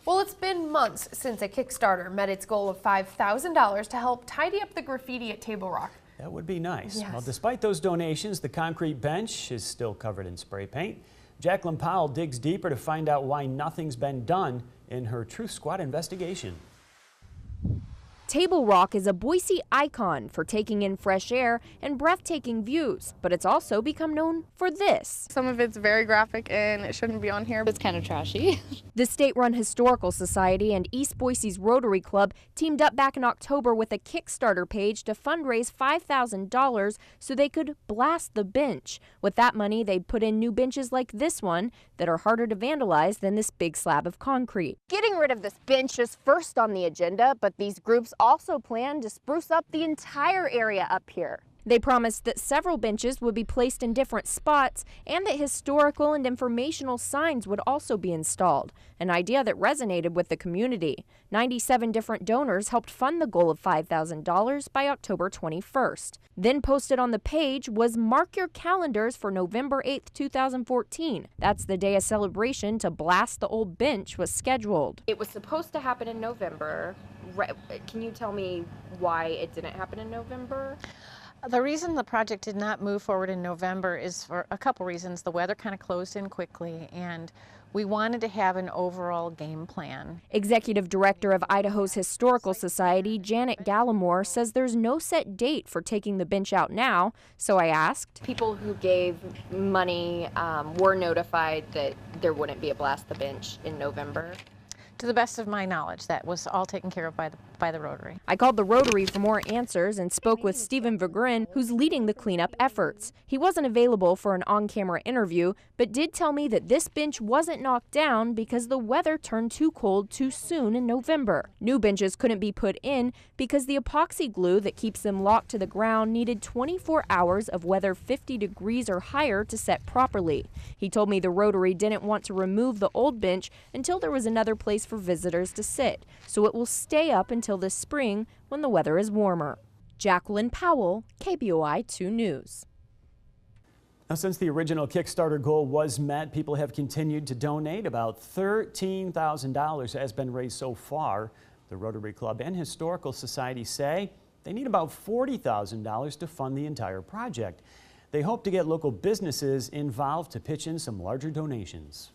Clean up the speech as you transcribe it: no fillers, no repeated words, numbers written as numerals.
Well, it's been months since a Kickstarter met its goal of $5,000 to help tidy up the graffiti at Table Rock. That would be nice. Yes. Well, despite those donations, the concrete bench is still covered in spray paint. Jacqueline Powell digs deeper to find out why nothing's been done in her Truth Squad investigation. Table Rock is a Boise icon for taking in fresh air and breathtaking views, but it's also become known for this. Some of it's very graphic and it shouldn't be on here. It's kind of trashy. The state-run Historical Society and East Boise's Rotary Club teamed up back in October with a Kickstarter page to fundraise $5,000 so they could blast the bench. With that money, they'd put in new benches like this one that are harder to vandalize than this big slab of concrete. Getting rid of this bench is first on the agenda, but these groups also plan to spruce up the entire area up here. They promised that several benches would be placed in different spots and that historical and informational signs would also be installed, an idea that resonated with the community. 97 different donors helped fund the goal of $5,000 by October 21st. Then posted on the page was "Mark your calendars for November 8th, 2014. That's the day a celebration to blast the old bench was scheduled. It was supposed to happen in November. Can you tell me why it didn't happen in November? The reason the project did not move forward in November is for a couple reasons. The weather kind of closed in quickly, and we wanted to have an overall game plan. Executive Director of Idaho's Historical Society, Janet Gallimore, says there's no set date for taking the bench out now, so I asked. People who gave money were notified that there wouldn't be a blast the bench in November. To the best of my knowledge, that was all taken care of by the Rotary. I called the Rotary for more answers and spoke with Stephen Vigrin, who's leading the cleanup efforts. He wasn't available for an on-camera interview, but did tell me that this bench wasn't knocked down because the weather turned too cold too soon in November. New benches couldn't be put in because the epoxy glue that keeps them locked to the ground needed 24 hours of weather 50 degrees or higher to set properly. He told me the Rotary didn't want to remove the old bench until there was another place for visitors to sit, so it will stay up until this spring when the weather is warmer. Jacqueline Powell, KBOI 2 News. Now, since the original Kickstarter goal was met, people have continued to donate. About $13,000 has been raised so far. The Rotary Club and Historical Society say they need about $40,000 to fund the entire project. They hope to get local businesses involved to pitch in some larger donations.